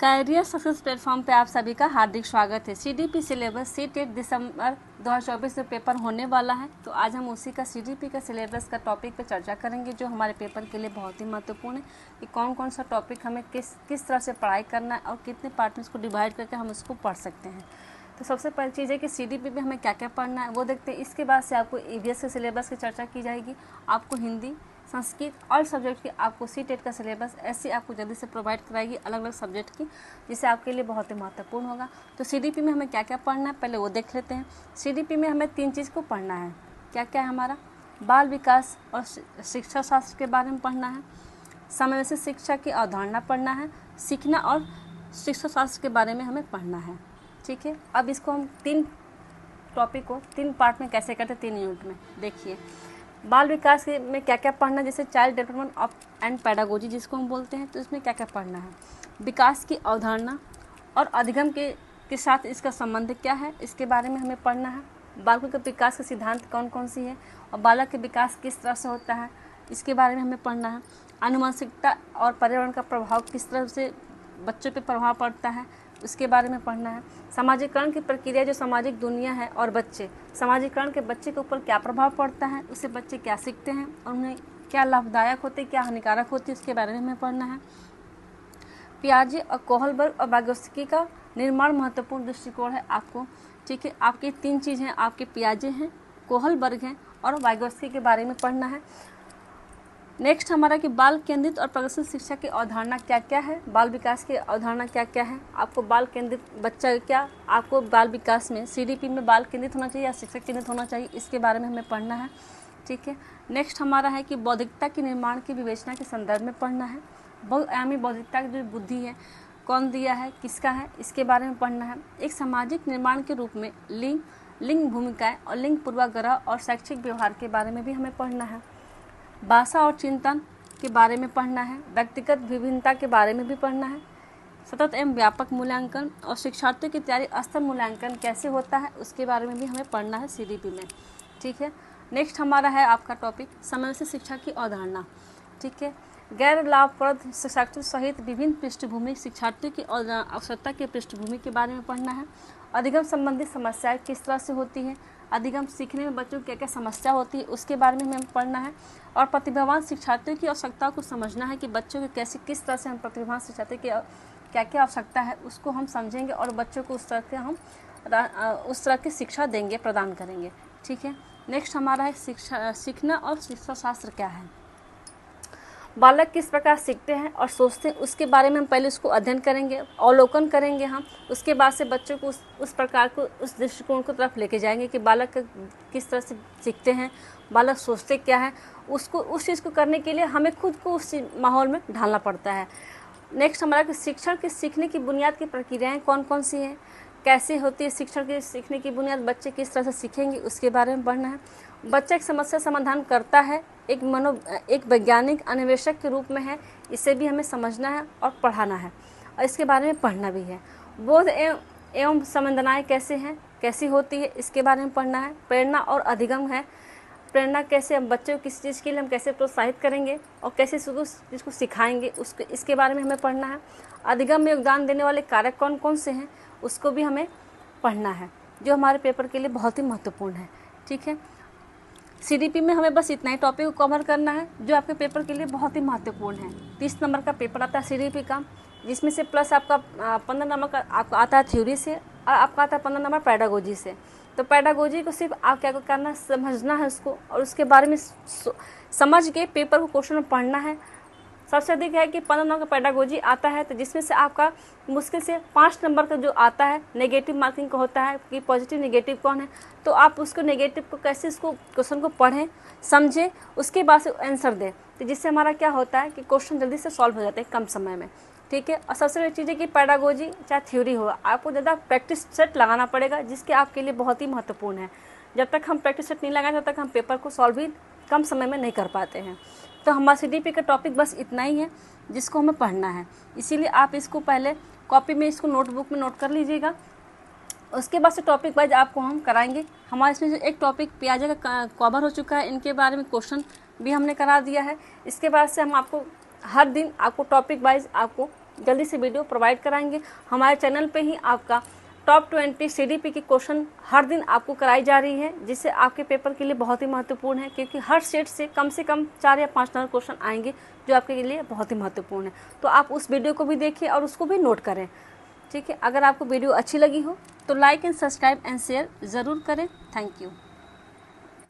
Career success platform पे आप सभी का हार्दिक स्वागत है। सीडीपी सिलेबस सी-टेट दिसंबर 2024 में पेपर होने वाला है, तो आज हम उसी का सीडीपी का सिलेबस का टॉपिक पे चर्चा करेंगे, जो हमारे पेपर के लिए बहुत ही महत्वपूर्ण है कि कौन कौन सा टॉपिक हमें किस तरह से पढ़ाई करना है और कितने पार्ट में इसको डिवाइड करके हम उसको पढ़ सकते हैं। तो सबसे पहली चीज़ है कि सीडीपी में हमें क्या क्या पढ़ना है वो देखते हैं। इसके बाद से आपको ईवीएस के सिलेबस की चर्चा की जाएगी। आपको हिंदी, संस्कृत और सब्जेक्ट की आपको सी-टेट का सिलेबस ऐसे आपको जल्दी से प्रोवाइड कराएगी अलग अलग सब्जेक्ट की, जिससे आपके लिए बहुत ही महत्वपूर्ण होगा। तो सीडीपी में हमें क्या क्या पढ़ना है पहले वो देख लेते हैं। सीडीपी में हमें 3 चीज़ को पढ़ना है। क्या क्या है हमारा? बाल विकास और शिक्षा शास्त्र के बारे में पढ़ना है, समवयस्क शिक्षा की अवधारणा पढ़ना है, सीखना और शिक्षा शास्त्र के बारे में हमें पढ़ना है। ठीक है, अब इसको हम 3 टॉपिक को 3 पार्ट में कैसे करते हैं, 3 यूनिट में। देखिए, बाल विकास में क्या क्या पढ़ना है, जैसे child development of and pedagogy जिसको हम बोलते हैं, तो इसमें क्या क्या पढ़ना है। विकास की अवधारणा और अधिगम के साथ इसका संबंध क्या है, इसके बारे में हमें पढ़ना है। बालकों के विकास के सिद्धांत कौन कौन सी है और बालक के विकास किस तरह से होता है, इसके बारे में हमें पढ़ना है। आनुवंशिकता और पर्यावरण का प्रभाव किस तरह से बच्चों पर प्रभाव पड़ता है, उसके बारे में पढ़ना है। सामाजिकरण की प्रक्रिया, जो सामाजिक दुनिया है और बच्चे, सामाजिकरण के बच्चे के ऊपर क्या प्रभाव पड़ता है, उससे बच्चे क्या सीखते हैं और उन्हें क्या लाभदायक होते, क्या हानिकारक होते, उसके बारे में हमें पढ़ना है। पियाजे और कोहलबर्ग और वाइगोत्स्की का निर्माण महत्वपूर्ण दृष्टिकोण है आपको। ठीक है, आपकी 3 चीज़ हैं, आपके पियाजे हैं, कोहलबर्ग हैं और वाइगोत्स्की के बारे में पढ़ना है। नेक्स्ट हमारा कि बाल केंद्रित और प्रगतिशील शिक्षा की अवधारणा क्या क्या है, बाल विकास की अवधारणा क्या क्या है। आपको बाल केंद्रित बच्चा क्या, आपको बाल विकास में सीडीपी में बाल केंद्रित होना चाहिए या शिक्षक केंद्रित होना चाहिए, इसके बारे में हमें पढ़ना है। ठीक है, नेक्स्ट हमारा है कि बौद्धिकता के निर्माण की विवेचना के संदर्भ में पढ़ना है। बहुआयामी बौद्धिकता की जो बुद्धि है, कौन दिया है, किसका है, इसके बारे में पढ़ना है। एक सामाजिक निर्माण के रूप में लिंग भूमिकाएँ और लिंग पूर्वाग्रह और शैक्षिक व्यवहार के बारे में भी हमें पढ़ना है। भाषा और चिंतन के बारे में पढ़ना है। व्यक्तिगत विभिन्नता के बारे में भी पढ़ना है। सतत एवं व्यापक मूल्यांकन और शिक्षार्थियों की तैयारी स्तर मूल्यांकन कैसे होता है, उसके बारे में भी हमें पढ़ना है सीडीपी में। ठीक है, नेक्स्ट हमारा है आपका टॉपिक समवयस्क शिक्षा की अवधारणा। ठीक है, गैर लाभप्रद शिक्षार्थियों सहित विभिन्न पृष्ठभूमि शिक्षार्थियों की आवश्यकता के पृष्ठभूमि के बारे में पढ़ना है। अधिगम संबंधी समस्याएं किस तरह से होती है, अधिगम सीखने में बच्चों की क्या क्या समस्या होती है, उसके बारे में हमें पढ़ना है। और प्रतिभावान शिक्षार्थियों की आवश्यकताओं को समझना है कि बच्चों को किस तरह से हम प्रतिभावान शिक्षार्थियों की क्या क्या आवश्यकता है उसको हम समझेंगे और बच्चों को उस तरह की शिक्षा देंगे, प्रदान करेंगे। ठीक है, नेक्स्ट हमारा है सीखना और शिक्षा शास्त्र क्या है। बालक किस प्रकार सीखते हैं और सोचते हैं, उसके बारे में हम पहले उसको अध्ययन करेंगे, अवलोकन करेंगे हम। उसके बाद से बच्चों को उस प्रकार को, उस दृष्टिकोण को तरफ लेके जाएंगे कि बालक किस तरह से सीखते हैं, बालक सोचते क्या है। उस चीज़ को करने के लिए हमें खुद को उस माहौल में ढालना पड़ता है। नेक्स्ट हमारा कि शिक्षण के सीखने की बुनियाद की प्रक्रियाएँ कौन कौन सी हैं, कैसे होती है शिक्षण के सीखने की बुनियाद, बच्चे किस तरह से सीखेंगे, उसके बारे में पढ़ना है। बच्चा एक समस्या समाधान करता है, एक वैज्ञानिक अन्वेषक के रूप में है, इसे भी हमें समझना है और पढ़ाना है और इसके बारे में पढ़ना भी है। बोध एवं संवेदनाएं कैसे हैं, कैसी होती है, इसके बारे में पढ़ना है। प्रेरणा और अधिगम है, प्रेरणा कैसे, हम बच्चों को किस चीज़ के लिए हम कैसे प्रोत्साहित करेंगे और कैसे इसको सिखाएंगे, इसके बारे में हमें पढ़ना है। अधिगम में योगदान देने वाले कारक कौन कौन से हैं, उसको भी हमें पढ़ना है, जो हमारे पेपर के लिए बहुत ही महत्वपूर्ण है। ठीक है, सीडीपी में हमें बस इतना ही टॉपिक को कवर करना है, जो आपके पेपर के लिए बहुत ही महत्वपूर्ण है। 30 नंबर का पेपर आता है सीडीपी का, जिसमें से प्लस आपका 15 नंबर का आपको आता है थ्योरी से और आपका आता है 15 नंबर पैडागोजी से। तो पैडागोजी को सिर्फ आप क्या करना है, समझना है उसको और उसके बारे में समझ के पेपर को क्वेश्चन में पढ़ना है। सबसे अधिक है कि 15 नंबर का पैडागोजी आता है, तो जिसमें से आपका मुश्किल से 5 नंबर का जो आता है नेगेटिव मार्किंग का होता है कि पॉजिटिव नेगेटिव कौन है, तो आप उसको नेगेटिव को कैसे इसको क्वेश्चन को पढ़ें, समझें, उसके बाद से आंसर दें, तो जिससे हमारा क्या होता है कि क्वेश्चन जल्दी से सॉल्व हो जाते हैं कम समय में। ठीक है, और सबसे बड़ी चीज़ है कि पैडागोजी चाहे थ्योरी हो, आपको ज़्यादा प्रैक्टिस सेट लगाना पड़ेगा, जिसके आपके लिए बहुत ही महत्वपूर्ण है। जब तक हम प्रैक्टिस सेट नहीं लगाएं तब तक हम पेपर को सॉल्व भी कम समय में नहीं कर पाते हैं। तो हमारा सीडीपी का टॉपिक बस इतना ही है जिसको हमें पढ़ना है, इसीलिए आप इसको पहले कॉपी में, इसको नोटबुक में नोट कर लीजिएगा। उसके बाद से टॉपिक वाइज आपको हम कराएंगे। हमारे इसमें जो एक टॉपिक पियाजे का कवर हो चुका है, इनके बारे में क्वेश्चन भी हमने करा दिया है। इसके बाद से हम आपको हर दिन आपको टॉपिक वाइज आपको जल्दी से वीडियो प्रोवाइड कराएंगे। हमारे चैनल पे ही आपका टॉप 20 सीडीपी की क्वेश्चन हर दिन आपको कराई जा रही है, जिससे आपके पेपर के लिए बहुत ही महत्वपूर्ण है, क्योंकि हर सेट से कम 4 या 5 नंबर क्वेश्चन आएंगे जो आपके लिए बहुत ही महत्वपूर्ण है। तो आप उस वीडियो को भी देखिए और उसको भी नोट करें, ठीक है। अगर आपको वीडियो अच्छी लगी हो तो like and subscribe and share ज़रूर करें। Thank you.